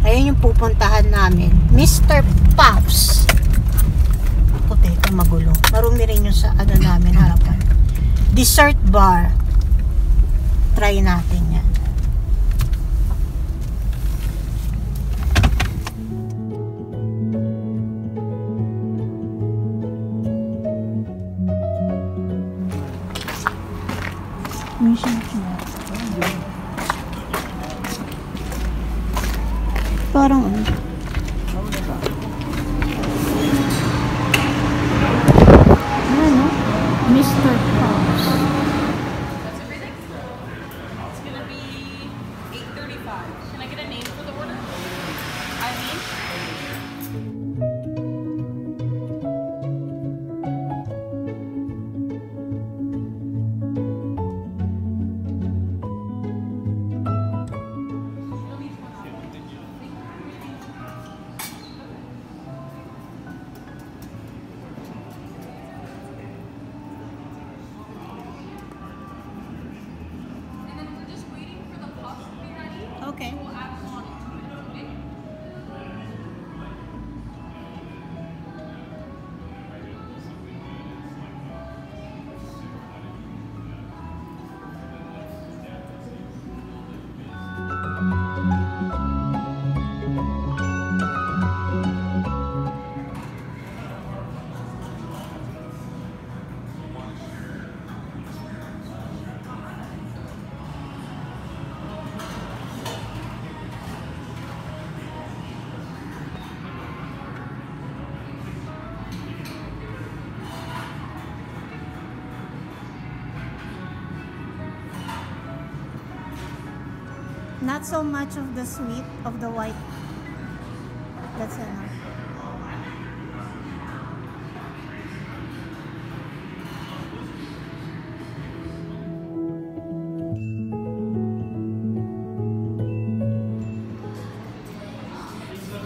Ayun yung pupuntahan namin. Mr. Puffs. Ako, teka, magulo. Marumi rin yung sa ano namin, harapan. Dessert bar. Try natin yan. Parang ano? Ano? Mr. Puffs. That's everything? It's gonna be $8.35. Can I get a name for the order? Eileen? Okay. Not so much of the sweet of the white. That's enough.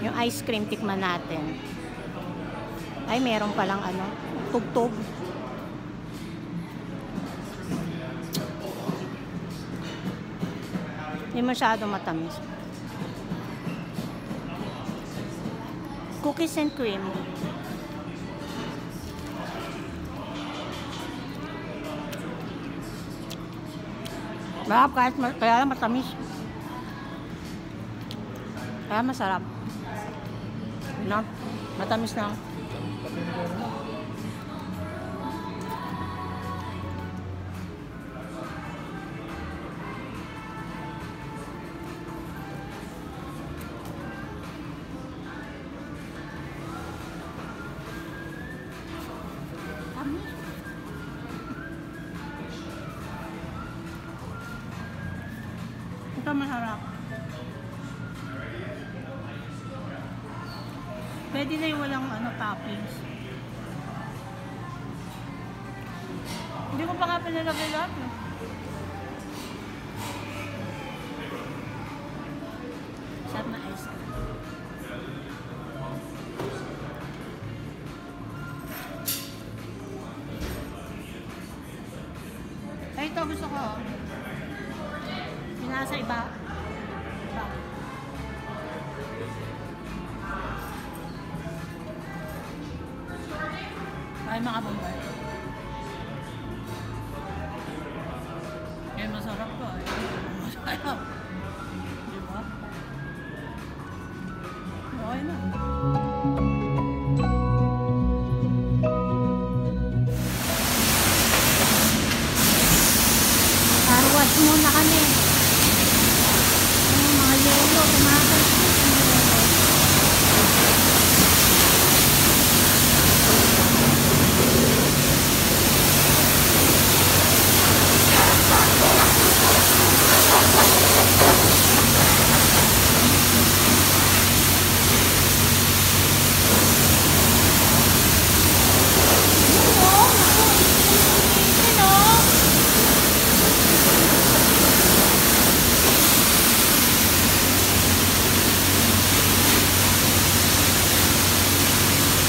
Yung ice cream tikman natin. Ay, meron palang ano, tugtog. Hindi masyado matamis. Cookies and cream. Masarap kahit kaya matamis. Kaya masarap. No? Matamis na. Ito masarap. Pwede na yung walang ano, toppings. Hindi ko pa nga pinalagay lahat. Sarap na ice cream. Ay, ito gusto ko. Nasa iba. Ay, mga bombay. Eh, masarap ko. Masarap. Diba? Okay na. Car wash muna kami. Mga yelo, kumakas.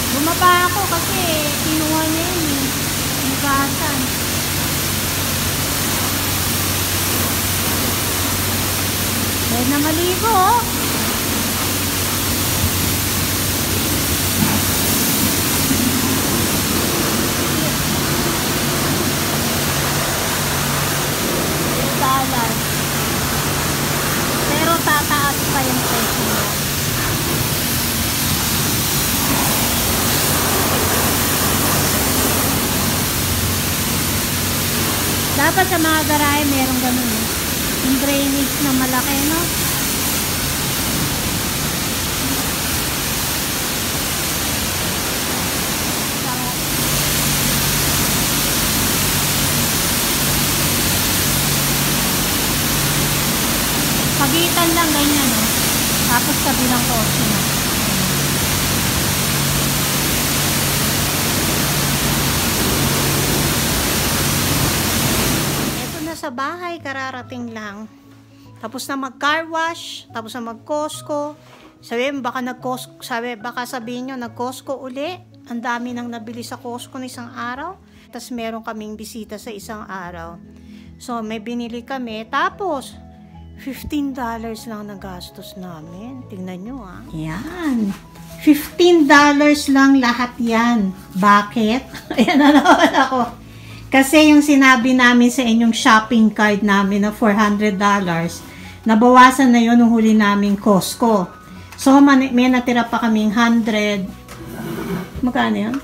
Bumaba ako kasi kinuha niya yun eh. Nugasan. Dahil na maligo oh. Dapat sa mga garahe merong ganun eh. Yung drainage na malaki, no? Pagitan lang ganyan, no? Tapos kabilang kotse na. Ito na sa bahay, kararating lang. Tapos na mag-car wash, tapos na mag-Costco. Baka sabihin nyo, nag-Costco uli. Ang dami nang nabili sa Costco na isang araw. Tapos meron kaming bisita sa isang araw. So, may binili kami. Tapos, $15 lang na gastos namin. Tingnan nyo ah. Yan. $15 lang lahat yan. Bakit? Ayan na naman ako. Kasi yung sinabi namin sa inyong shopping card namin na $400, nabawasan na yun nung huli naming Costco. So, may natira pa kaming 100. Magkano yun?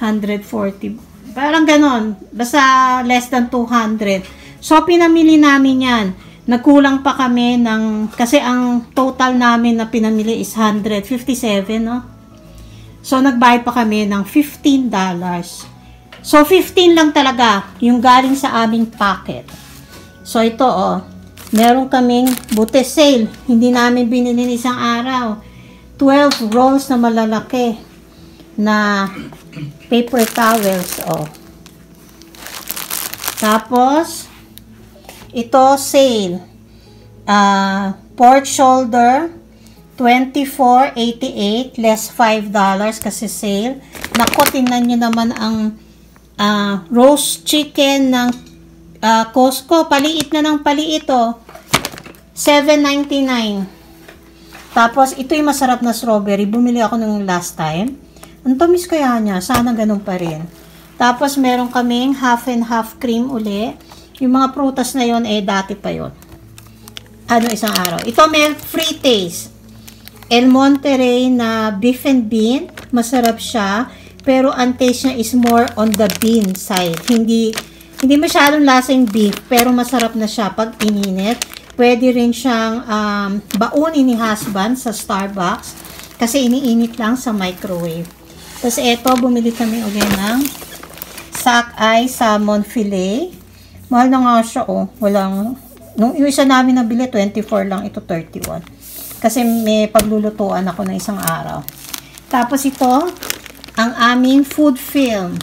140. Parang ganon. Basta less than 200. So, pinamili namin yan. Nagkulang pa kami kasi ang total namin na pinamili is 157, no? So, nagbayad pa kami ng $15. So, 15 lang talaga yung galing sa aming pocket. So, ito, oh. Meron kaming buti sale. Hindi namin binili isang araw. 12 rolls na malalaki na paper towels, oh. Tapos, ito, sale. Pork shoulder, $24.88, less $5 kasi sale. Naku, tingnan nyo naman ang roast chicken ng Costco. Paliit na ng paliit, oh. $7.99. Tapos, ito yung masarap na strawberry. Bumili ako nung last time. Ang tamis kaya niya. Sana ganun pa rin. Tapos, meron kaming half and half cream uli. Yung mga prutas na yon dati pa yon. Isang araw. Ito may free taste. El Monterey na beef and bean. Masarap siya. Pero ang taste niya is more on the bean side. Hindi masyadong lasang beef. Pero masarap na siya pag ininit. Pwede rin siyang baunin ni husband sa Starbucks. Kasi iniinit lang sa microwave. Tapos eto, bumili kami ulit ng sockeye salmon fillet. Mahal na nga siya, oh. Nung isa namin nabili, 24 lang. Ito, 31. Kasi may paglulutuan ako ng isang araw. Tapos ito, ang aming food film.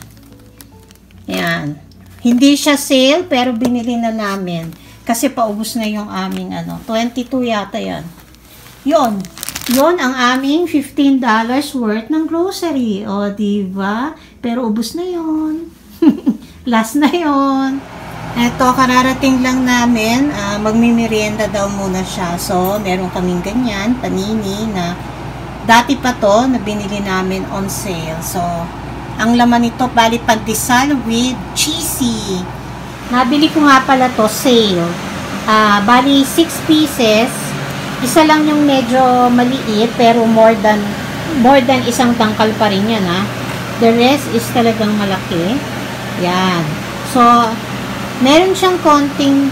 Yan. Hindi siya sale, pero binili na namin. Kasi paubos na yung aming, 22 yata yan. Yon ang aming $15 worth ng grocery. O, diba? Pero ubos na yon. Last na yon. Eto, kararating lang namin, magmimerienda daw muna siya. So, meron kaming ganyan, panini na dati pa to na binili namin on sale. So, ang laman nito, bali pandesal with cheesy. Nabili ko nga pala to, sale. Bali 6 pieces. Isa lang yung medyo maliit, pero more than isang tangkal pa rin yan, ha. The rest is talagang malaki. Yan. So, meron siyang konting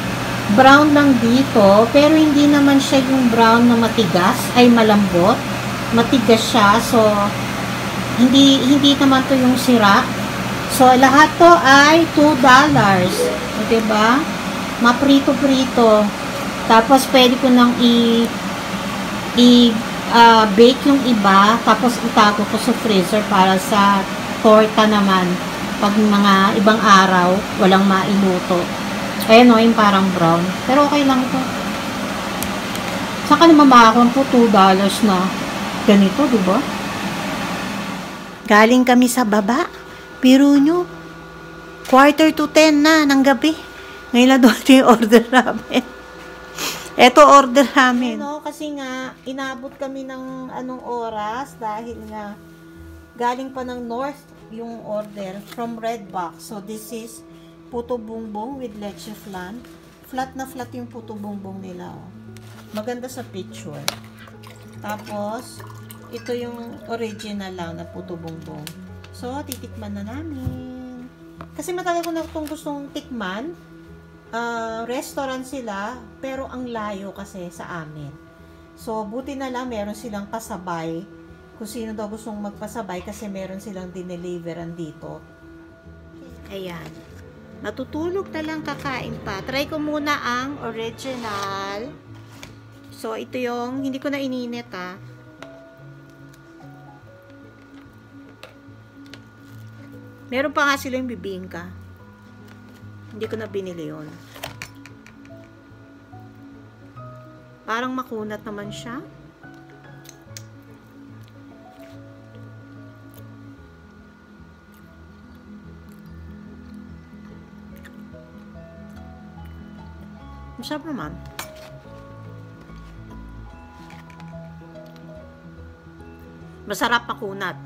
brown lang dito, pero hindi naman siya yung brown na matigas, ay malambot. Matigas siya, so hindi naman to yung sira. So, lahat to ay $2. Diba? Maprito-prito. Tapos, pwede ko nang bake yung iba, tapos itago ko sa freezer para sa torta naman. Pag mga ibang araw, walang mailuto. Ayan o, yung parang brown. Pero okay lang ito. Saan ka naman makakuha po $2 na ganito, diba? Galing kami sa baba. Pero nyo, 9:45 na ng gabi. Ngayon na doon yung order namin. Eto order namin. Kasi nga, inabot kami ng anong oras dahil nga galing pa ng north yung order from Redbox. So, this is puto bumbong with leche flan. Flat na flat yung puto bumbong nila. Oh. Maganda sa picture. Tapos, ito yung original lang na puto bumbong. So, titikman na namin. Kasi matagal ko na itong gustong tikman. Restaurant sila, pero ang layo kasi sa amin. So, buti na lang meron silang pasabay. Kung sino daw gustong magpasabay kasi meron silang dineliveran dito. Ayan. Matutulog na lang, kakain pa. Try ko muna ang original. So, ito yung, hindi ko na ininit ha. Meron pa nga silang bibingka. Hindi ko na binili yun. Parang makunat naman siya. Masarap naman. Masarap makunat.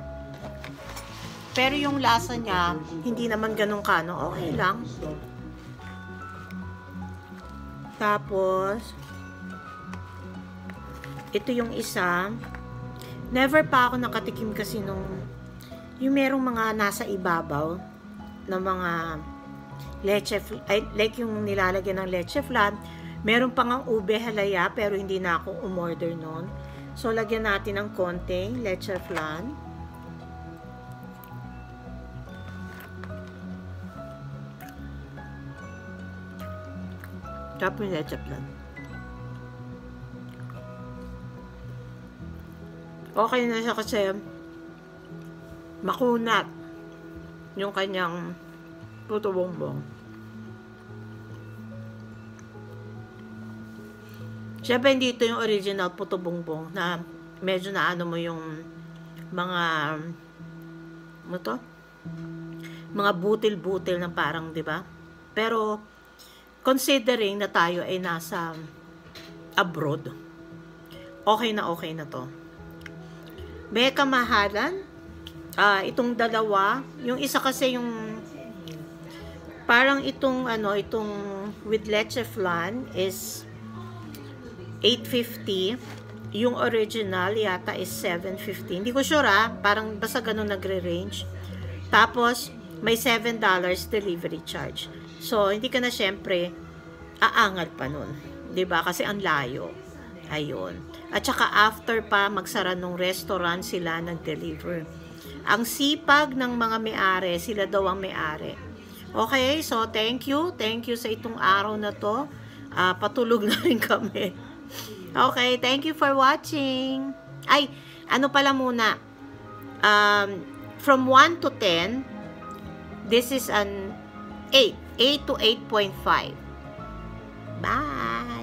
Pero yung lasa niya, hindi naman ganun kano. Okay lang. Tapos, ito yung isa. Never pa ako nakatikim kasi nung yung merong mga nasa ibabaw na mga leche, like yung nilalagyan ng leche flan. Meron pa ngang ube halaya pero hindi na ako umorder nun. So, lagyan natin ng konting leche flan. Tapos yung leche flan. Okay na siya kasi makunat yung kanyang puto bongbong. Siyempre hindi ito yung original puto bongbong na medyo naano mo yung mga ano to? Mga butil-butil na parang, di ba? Pero considering na tayo ay nasa abroad, okay na to. May kamahalan. Itong dalawa, yung isa kasi yung parang itong itong with leche flan is 850. Yung original yata is 750. Hindi ko sure parang basta ganun nagre-range. Tapos may $7 delivery charge. So hindi ka na syempre aangal pa nun, 'di ba? Kasi ang layo. Ayun. At saka after pa magsara nung restaurant sila nag-deliver. Ang sipag ng mga may-ari, sila daw ang may-ari. Okay, so thank you sa itong araw na to. Patulog na rin kami. Okay, thank you for watching. Ay, ano pala muna. From 1 to 10, this is an 8 to 8.5. Bye!